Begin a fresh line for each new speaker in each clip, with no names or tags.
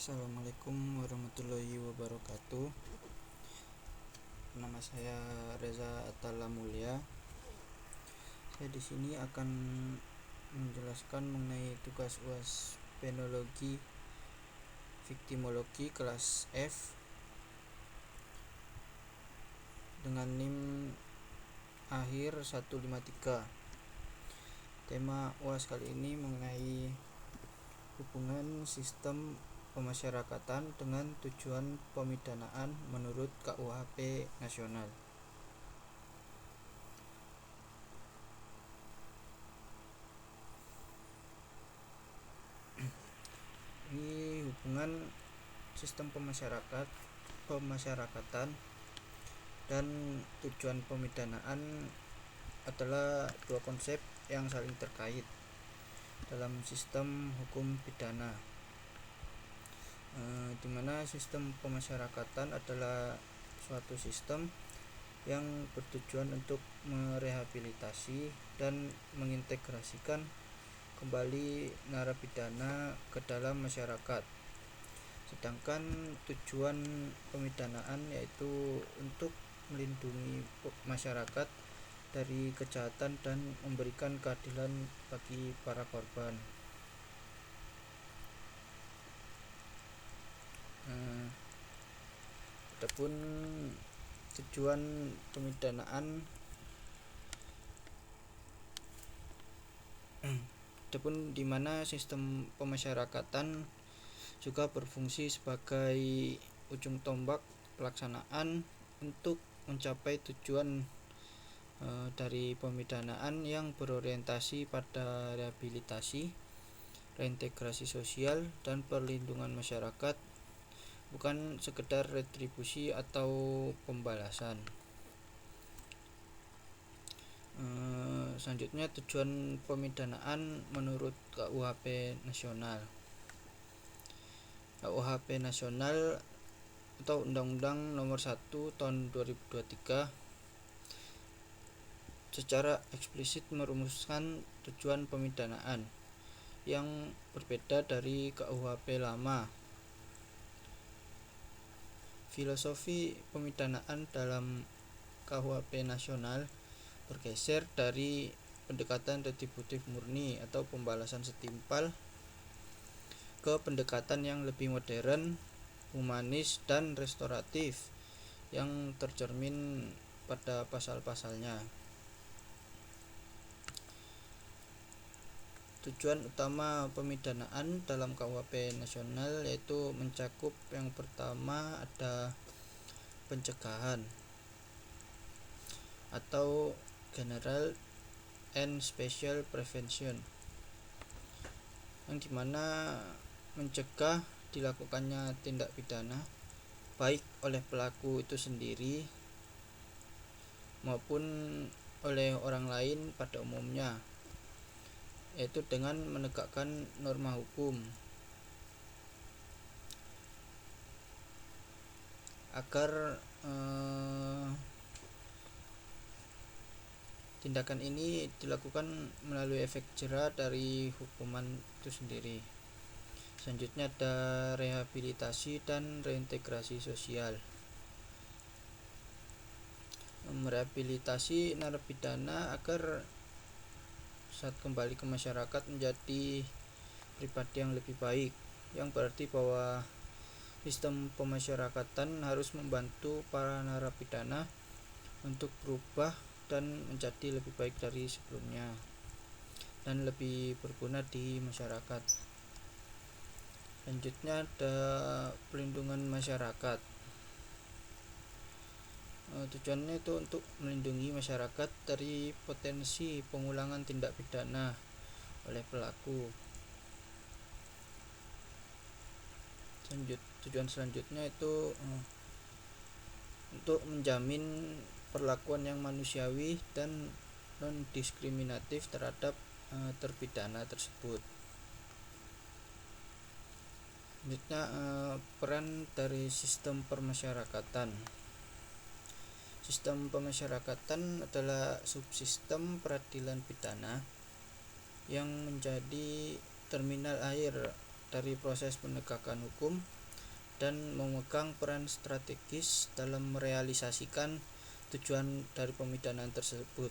Assalamualaikum warahmatullahi wabarakatuh. Nama saya Reza Atala Mulia. Saya di sini akan menjelaskan mengenai tugas UAS Penologi Viktimologi kelas F dengan NIM akhir 153. Tema UAS kali ini mengenai hubungan sistem pemasyarakatan dengan tujuan pemidanaan menurut KUHP nasional. Ini hubungan sistem pemasyarakatan dan tujuan pemidanaan adalah dua konsep yang saling terkait dalam sistem hukum pidana, di mana sistem pemasyarakatan adalah suatu sistem yang bertujuan untuk merehabilitasi dan mengintegrasikan kembali narapidana ke dalam masyarakat. Sedangkan tujuan pemidanaan yaitu untuk melindungi masyarakat dari kejahatan dan memberikan keadilan bagi para korban. Adapun tujuan pemidanaan di mana sistem pemasyarakatan juga berfungsi sebagai ujung tombak pelaksanaan untuk mencapai tujuan dari pemidanaan yang berorientasi pada rehabilitasi, reintegrasi sosial, dan perlindungan masyarakat, bukan sekedar retribusi atau pembalasan. Selanjutnya, tujuan pemidanaan menurut KUHP nasional. KUHP nasional atau Undang-Undang Nomor 1 Tahun 2023 secara eksplisit merumuskan tujuan pemidanaan yang berbeda dari KUHP lama. Filosofi pemidanaan dalam KUHP nasional bergeser dari pendekatan retributif murni atau pembalasan setimpal ke pendekatan yang lebih modern, humanis, dan restoratif yang tercermin pada pasal-pasalnya. Tujuan utama pemidanaan dalam KUHP nasional yaitu mencakup yang pertama ada pencegahan atau General and Special Prevention, yang dimana mencegah dilakukannya tindak pidana baik oleh pelaku itu sendiri maupun oleh orang lain pada umumnya, yaitu dengan menegakkan norma hukum agar tindakan ini dilakukan melalui efek jera dari hukuman itu sendiri. Selanjutnya ada rehabilitasi dan reintegrasi sosial. Merehabilitasi narapidana agar saat kembali ke masyarakat menjadi pribadi yang lebih baik, yang berarti bahwa sistem pemasyarakatan harus membantu para narapidana untuk berubah dan menjadi lebih baik dari sebelumnya dan lebih berguna di masyarakat. Selanjutnya ada pelindungan masyarakat. Tujuannya itu untuk melindungi masyarakat dari potensi pengulangan tindak pidana oleh pelaku. Tujuan selanjutnya itu untuk menjamin perlakuan yang manusiawi dan non-diskriminatif terhadap terpidana tersebut. Selanjutnya peran dari sistem pemasyarakatan. Sistem pemasyarakatan adalah subsistem peradilan pidana yang menjadi terminal akhir dari proses penegakan hukum dan memegang peran strategis dalam merealisasikan tujuan dari pemidanaan tersebut.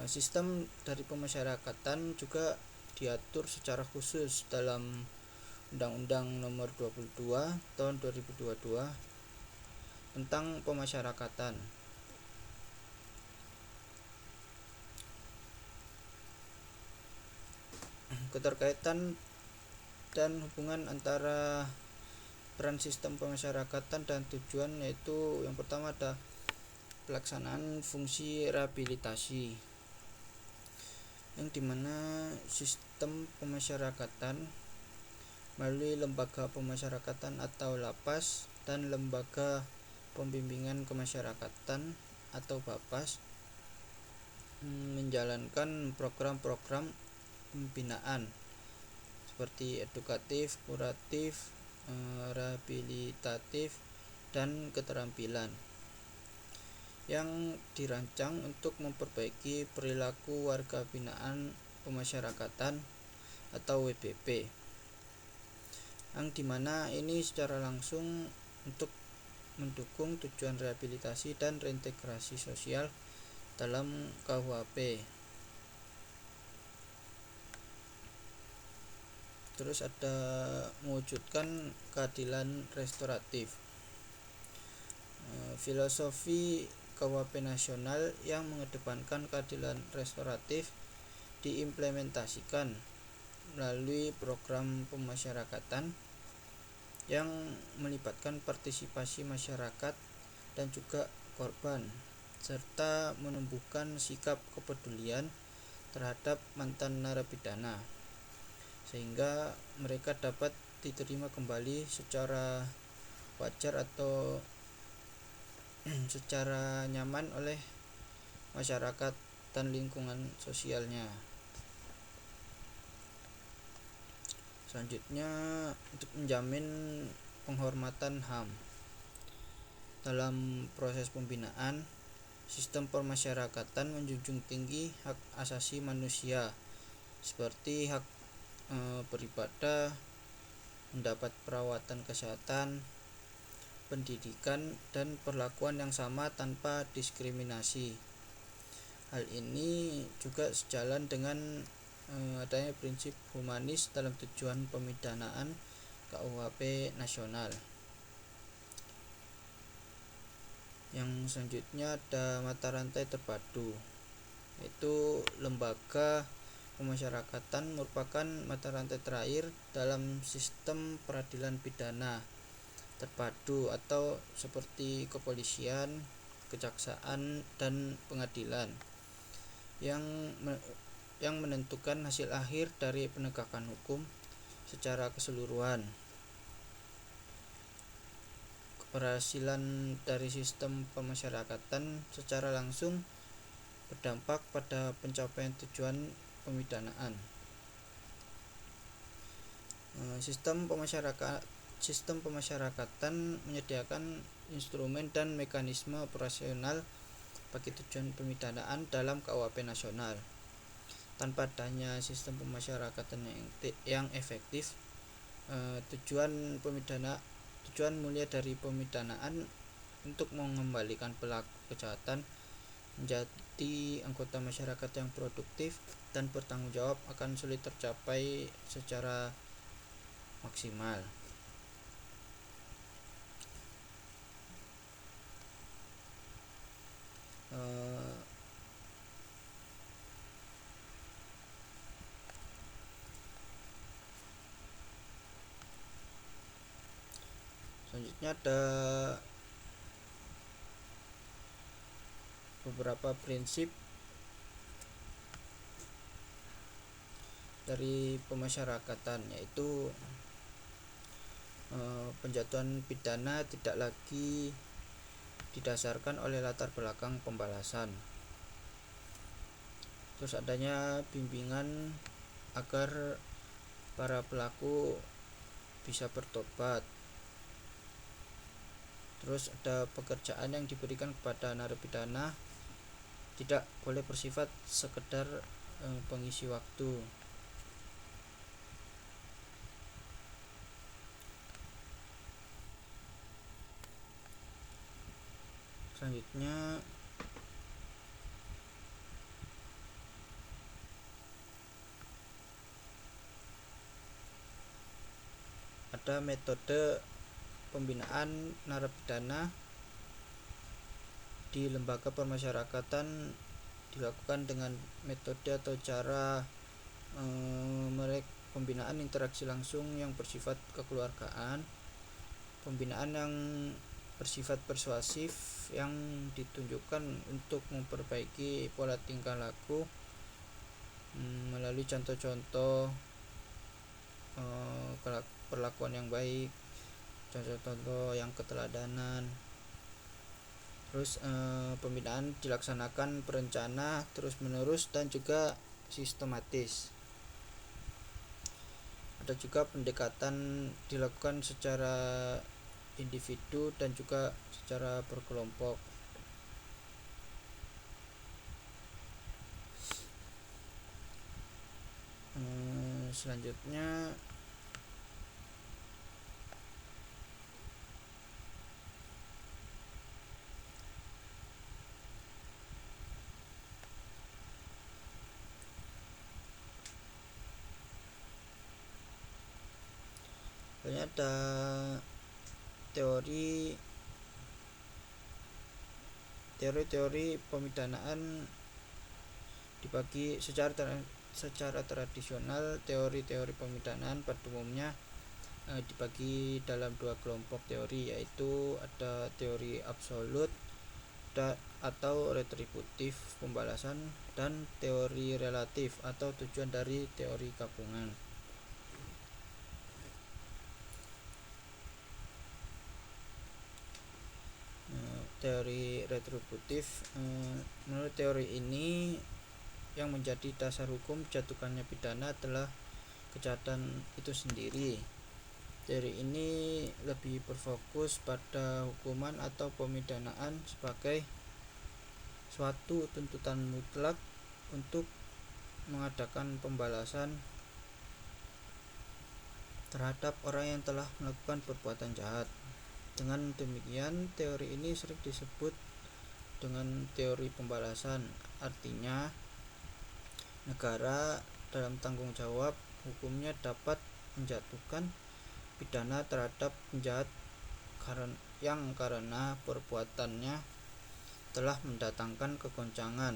Sistem dari pemasyarakatan juga diatur secara khusus dalam Undang-Undang Nomor 22 Tahun 2022 tentang pemasyarakatan. Keterkaitan dan hubungan antara peran sistem pemasyarakatan dan tujuan, yaitu yang pertama ada pelaksanaan fungsi rehabilitasi, yang dimana sistem pemasyarakatan melalui lembaga pemasyarakatan atau lapas dan lembaga pembimbingan kemasyarakatan atau BAPAS menjalankan program-program pembinaan seperti edukatif, kuratif, rehabilitatif, dan keterampilan yang dirancang untuk memperbaiki perilaku warga binaan pemasyarakatan atau WBP, yang dimana ini secara langsung untuk mendukung tujuan rehabilitasi dan reintegrasi sosial dalam KUHP. Terus ada mewujudkan keadilan restoratif. Filosofi KUHP nasional yang mengedepankan keadilan restoratif diimplementasikan melalui program pemasyarakatan yang melibatkan partisipasi masyarakat dan juga korban, serta menumbuhkan sikap kepedulian terhadap mantan narapidana, sehingga mereka dapat diterima kembali secara wajar atau secara nyaman oleh masyarakat dan lingkungan sosialnya. Selanjutnya, untuk menjamin penghormatan HAM dalam proses pembinaan, sistem pemasyarakatan menjunjung tinggi hak asasi manusia seperti hak beribadah, mendapat perawatan kesehatan, pendidikan, dan perlakuan yang sama tanpa diskriminasi. Hal ini juga sejalan dengan adanya prinsip humanis dalam tujuan pemidanaan KUHP nasional. Yang selanjutnya ada mata rantai terpadu, yaitu lembaga pemasyarakatan merupakan mata rantai terakhir dalam sistem peradilan pidana terpadu atau seperti kepolisian, kejaksaan, dan pengadilan yang menentukan hasil akhir dari penegakan hukum secara keseluruhan. Keberhasilan dari sistem pemasyarakatan secara langsung berdampak pada pencapaian tujuan pemidanaan. Sistem pemasyarakatan menyediakan instrumen dan mekanisme operasional bagi tujuan pemidanaan dalam KUHP nasional. Tanpa adanya sistem pemasyarakatan yang efektif, tujuan mulia dari pemidanaan untuk mengembalikan pelaku kejahatan menjadi anggota masyarakat yang produktif dan bertanggung jawab akan sulit tercapai secara maksimal. Selanjutnya ada beberapa prinsip dari pemasyarakatan, yaitu penjatuhan pidana tidak lagi didasarkan oleh latar belakang pembalasan. Terus adanya bimbingan agar para pelaku bisa bertobat. Terus ada pekerjaan yang diberikan kepada narapidana tidak boleh bersifat sekedar pengisi waktu. pada metode pembinaan narapidana di lembaga permasyarakatan dilakukan dengan metode atau cara pembinaan interaksi langsung yang bersifat kekeluargaan, pembinaan yang bersifat persuasif yang ditunjukkan untuk memperbaiki pola tingkah laku melalui contoh-contoh perlakuan yang baik, contoh-contoh yang keteladanan. Terus pembinaan dilaksanakan berencana, terus-menerus, dan juga sistematis. Ada juga pendekatan dilakukan secara individu dan juga secara berkelompok. Selanjutnya ada teori pemidanaan dibagi secara tradisional. Teori pemidanaan pada umumnya dibagi dalam dua kelompok teori, yaitu ada teori absolut atau retributif pembalasan, dan teori relatif atau tujuan dari teori gabungan. Teori retributif, menurut teori ini yang menjadi dasar hukum jatuhkannya pidana adalah kejahatan itu sendiri. Teori ini lebih berfokus pada hukuman atau pemidanaan sebagai suatu tuntutan mutlak untuk mengadakan pembalasan terhadap orang yang telah melakukan perbuatan jahat. Dengan demikian, teori ini sering disebut dengan teori pembalasan. Artinya, negara dalam tanggung jawab hukumnya dapat menjatuhkan pidana terhadap penjahat yang karena perbuatannya telah mendatangkan kegoncangan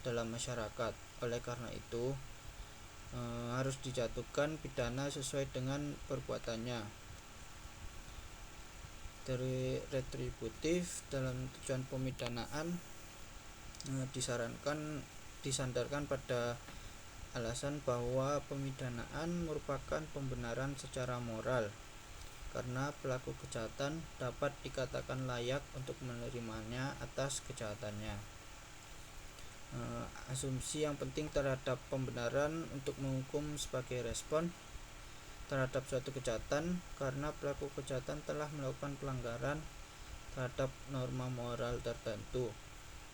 dalam masyarakat. Oleh karena itu, harus dijatuhkan pidana sesuai dengan perbuatannya. Teori retributif dalam tujuan pemidanaan disandarkan pada alasan bahwa pemidanaan merupakan pembenaran secara moral karena pelaku kejahatan dapat dikatakan layak untuk menerimanya atas kejahatannya. Asumsi yang penting terhadap pembenaran untuk menghukum sebagai respon terhadap suatu kejahatan karena pelaku kejahatan telah melakukan pelanggaran terhadap norma moral tertentu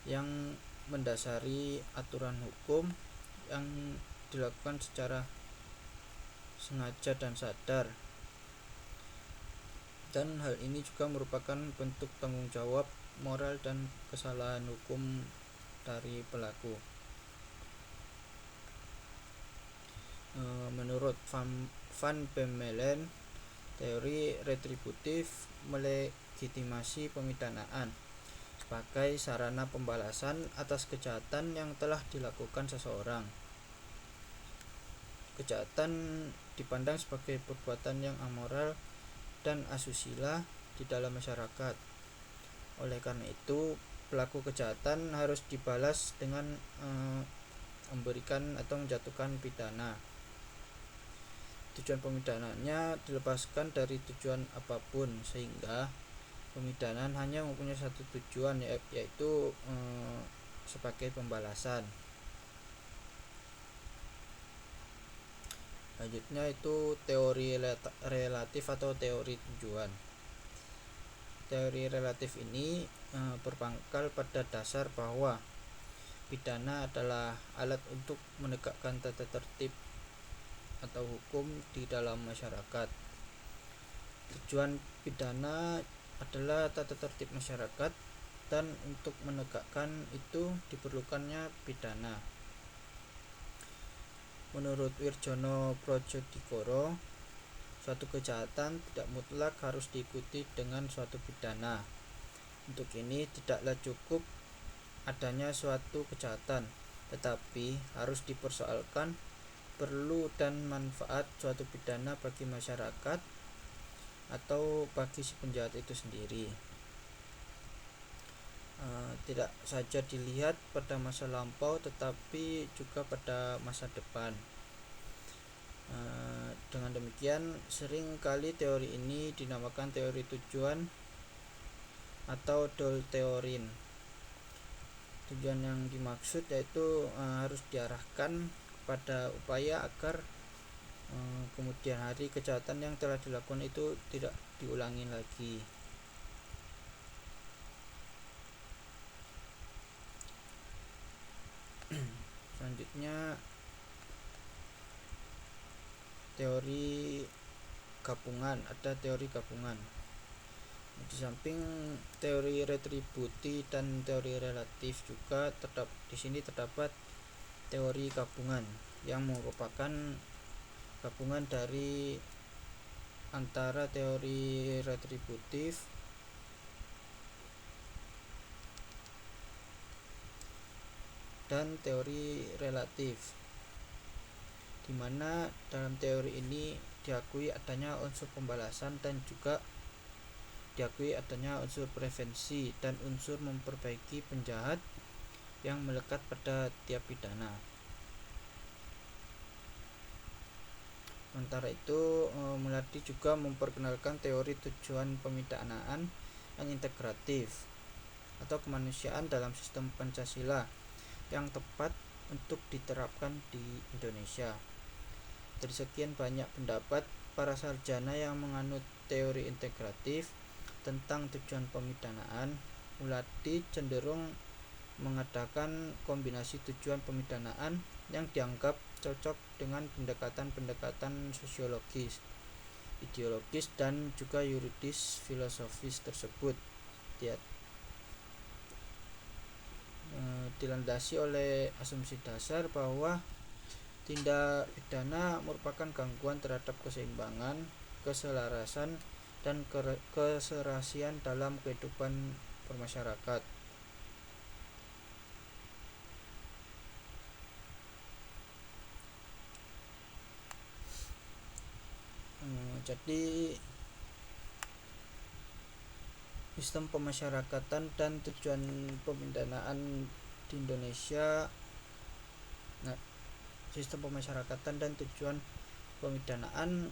yang mendasari aturan hukum yang dilakukan secara sengaja dan sadar, dan hal ini juga merupakan bentuk tanggung jawab moral dan kesalahan hukum dari pelaku. Menurut Van Bemmelen, teori retributif melegitimasi pemidanaan sebagai sarana pembalasan atas kejahatan yang telah dilakukan seseorang. Kejahatan dipandang sebagai perbuatan yang amoral dan asusila di dalam masyarakat. Oleh karena itu, pelaku kejahatan harus dibalas dengan memberikan atau menjatuhkan pidana. Tujuan pemidanaannya dilepaskan dari tujuan apapun, sehingga pemidanaan hanya mempunyai satu tujuan, yaitu sebagai pembalasan. Selanjutnya itu teori relatif atau teori tujuan. Teori relatif ini berpangkal pada dasar bahwa pidana adalah alat untuk menegakkan tata tertib atau hukum di dalam masyarakat. Tujuan pidana adalah tata tertib masyarakat, dan untuk menegakkan itu diperlukannya pidana. Menurut Wirjono Projodikoro, suatu kejahatan tidak mutlak harus diikuti dengan suatu pidana. Untuk ini tidaklah cukup adanya suatu kejahatan, tetapi harus dipersoalkan perlu dan manfaat suatu pidana bagi masyarakat atau bagi si penjahat itu sendiri. Tidak saja dilihat pada masa lampau tetapi juga pada masa depan. Dengan demikian, sering kali teori ini dinamakan teori tujuan atau Doel teorin. Tujuan yang dimaksud yaitu harus diarahkan pada upaya agar kemudian hari kejahatan yang telah dilakukan itu tidak diulangi lagi. Selanjutnya, teori gabungan. Ada teori gabungan. Di samping teori retributi dan teori relatif juga di sini terdapat teori gabungan yang merupakan gabungan dari antara teori retributif dan teori relatif, di mana dalam teori ini diakui adanya unsur pembalasan dan juga diakui adanya unsur prevensi dan unsur memperbaiki penjahat yang melekat pada tiap pidana. Sementara itu, Mulardi juga memperkenalkan teori tujuan pemidanaan yang integratif atau kemanusiaan dalam sistem Pancasila yang tepat untuk diterapkan di Indonesia. Dari sekian banyak pendapat para sarjana yang menganut teori integratif tentang tujuan pemidanaan, Mulardi cenderung mengadakan kombinasi tujuan pemidanaan yang dianggap cocok dengan pendekatan-pendekatan sosiologis, ideologis, dan juga yuridis filosofis tersebut. Dilandasi oleh asumsi dasar bahwa tindak pidana merupakan gangguan terhadap keseimbangan, keselarasan, dan keserasian dalam kehidupan bermasyarakat. Jadi sistem pemasyarakatan dan tujuan pemidanaan di Indonesia. Sistem pemasyarakatan dan tujuan pemidanaan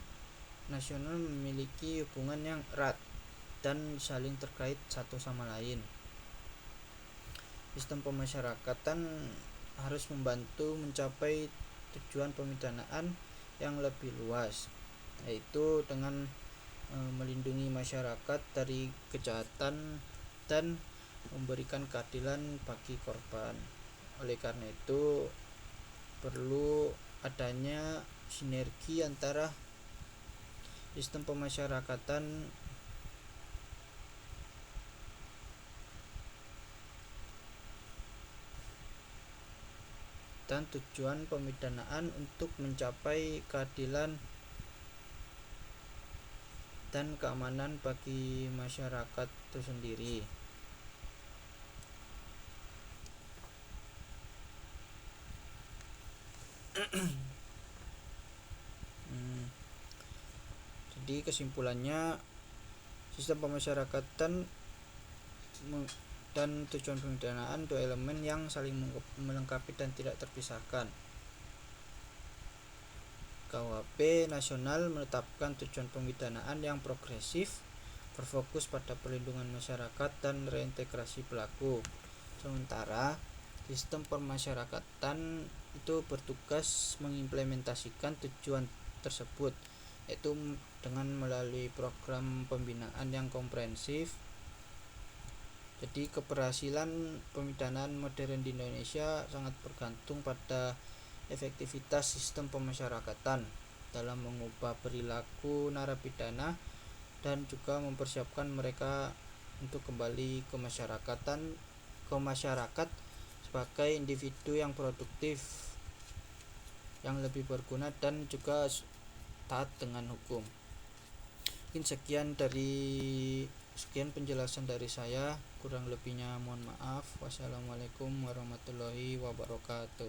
nasional memiliki hubungan yang erat dan saling terkait satu sama lain. Sistem pemasyarakatan harus membantu mencapai tujuan pemidanaan yang lebih luas, yaitu dengan melindungi masyarakat dari kejahatan dan memberikan keadilan bagi korban. Oleh karena itu, perlu adanya sinergi antara sistem pemasyarakatan dan tujuan pemidanaan untuk mencapai keadilan dan keamanan bagi masyarakat itu sendiri. Jadi kesimpulannya, sistem pemasyarakatan dan tujuan pemidanaan dua elemen yang saling melengkapi dan tidak terpisahkan. KUHP nasional menetapkan tujuan pemidanaan yang progresif, berfokus pada perlindungan masyarakat dan reintegrasi pelaku. Sementara sistem pemasyarakatan itu bertugas mengimplementasikan tujuan tersebut, yaitu dengan melalui program pembinaan yang komprehensif. Jadi keberhasilan pemidanaan modern di Indonesia sangat bergantung pada efektivitas sistem pemasyarakatan dalam mengubah perilaku narapidana dan juga mempersiapkan mereka untuk kembali ke masyarakat sebagai individu yang produktif, yang lebih berguna dan juga taat dengan hukum. Mungkin sekian penjelasan dari saya, kurang lebihnya mohon maaf. Wassalamualaikum warahmatullahi wabarakatuh.